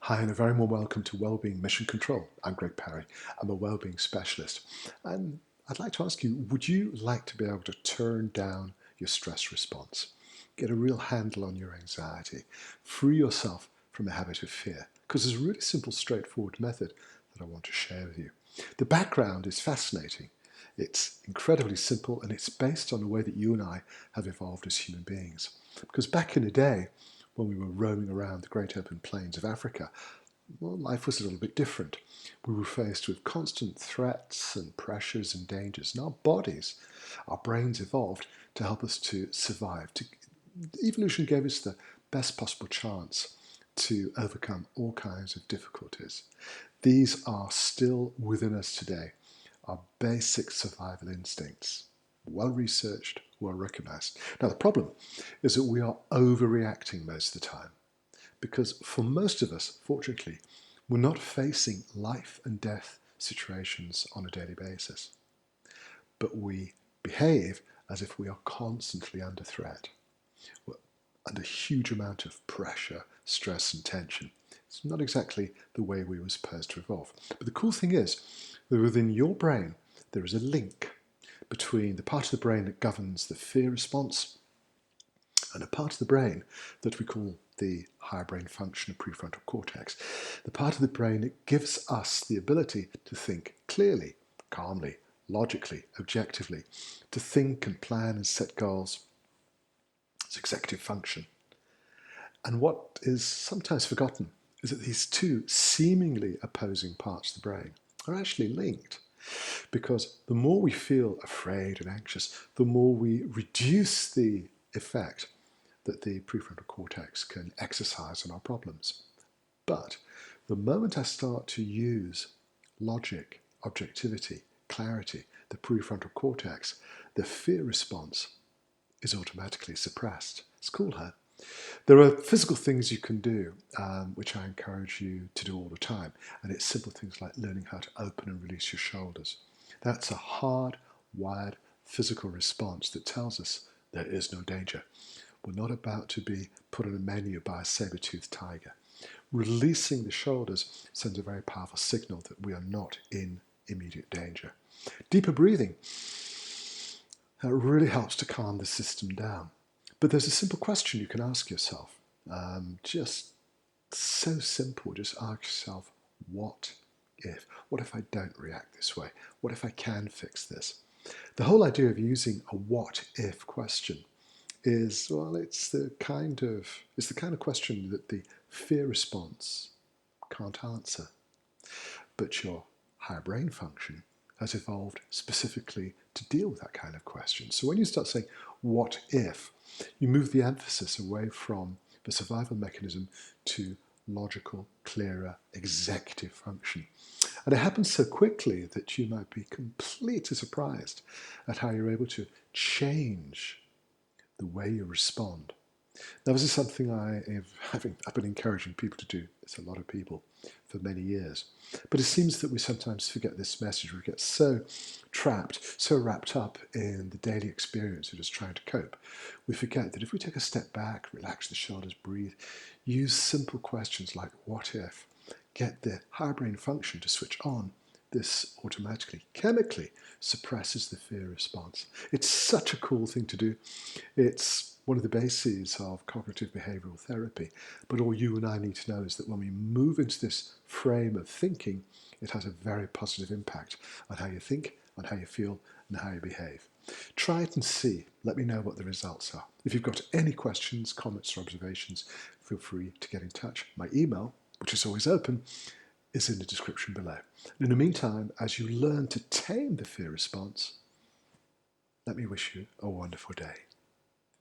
Hi, and a very warm welcome to Wellbeing Mission Control. I'm Greg Parry. I'm a wellbeing specialist. And I'd like to ask you, would you like to be able to turn down your stress response? Get a real handle on your anxiety. Free yourself from a habit of fear. Because there's a really simple, straightforward method that I want to share with you. The background is fascinating. It's incredibly simple, and it's based on the way that you and I have evolved as human beings. Because back in the day, when we were roaming around the great open plains of Africa, well, life was a little bit different. We were faced with constant threats and pressures and dangers, and our bodies, our brains evolved to help us to survive. Evolution gave us the best possible chance to overcome all kinds of difficulties. These are still within us today, our basic survival instincts, well researched, well recognized. Now, the problem is that we are overreacting most of the time because for most of us, fortunately, we're not facing life and death situations on a daily basis, but we behave as if we are constantly under threat. We're under a huge amount of pressure, stress, and tension. It's not exactly the way we were supposed to evolve. But the cool thing is that within your brain, there is a link between the part of the brain that governs the fear response and a part of the brain that we call the higher brain function, the prefrontal cortex, the part of the brain that gives us the ability to think clearly, calmly, logically, objectively, to think and plan and set goals. It's executive function. And what is sometimes forgotten is that these two seemingly opposing parts of the brain are actually linked. Because the more we feel afraid and anxious, the more we reduce the effect that the prefrontal cortex can exercise on our problems. But the moment I start to use logic, objectivity, clarity, the prefrontal cortex, the fear response is automatically suppressed. It's cool, huh? There are physical things you can do, which I encourage you to do all the time. And it's simple things like learning how to open and release your shoulders. That's a hard-wired physical response that tells us there is no danger. We're not about to be put on a menu by a saber-toothed tiger. Releasing the shoulders sends a very powerful signal that we are not in immediate danger. Deeper breathing really helps to calm the system down. But there's a simple question you can ask yourself. Just so simple. Just ask yourself, what if? What if I don't react this way? What if I can fix this? The whole idea of using a what if question is, well, it's the kind of question that the fear response can't answer. But your higher brain function has evolved specifically to deal with that kind of question. So when you start saying, what if, you move the emphasis away from the survival mechanism to logical, clearer, executive function. And it happens so quickly that you might be completely surprised at how you're able to change the way you respond. Now, this is something I've been encouraging people to do. It's a lot of people for many years. But it seems that we sometimes forget this message. We get so trapped, so wrapped up in the daily experience of just trying to cope. We forget that if we take a step back, relax the shoulders, breathe, use simple questions like what if, get the higher brain function to switch on, this automatically, chemically suppresses the fear response. It's such a cool thing to do. It's one of the bases of cognitive behavioral therapy. But all you and I need to know is that when we move into this frame of thinking, it has a very positive impact on how you think, on how you feel, and how you behave. Try it and see. Let me know what the results are. If you've got any questions, comments, or observations, feel free to get in touch. My email, which is always open, is in the description below. In the meantime, as you learn to tame the fear response, let me wish you a wonderful day.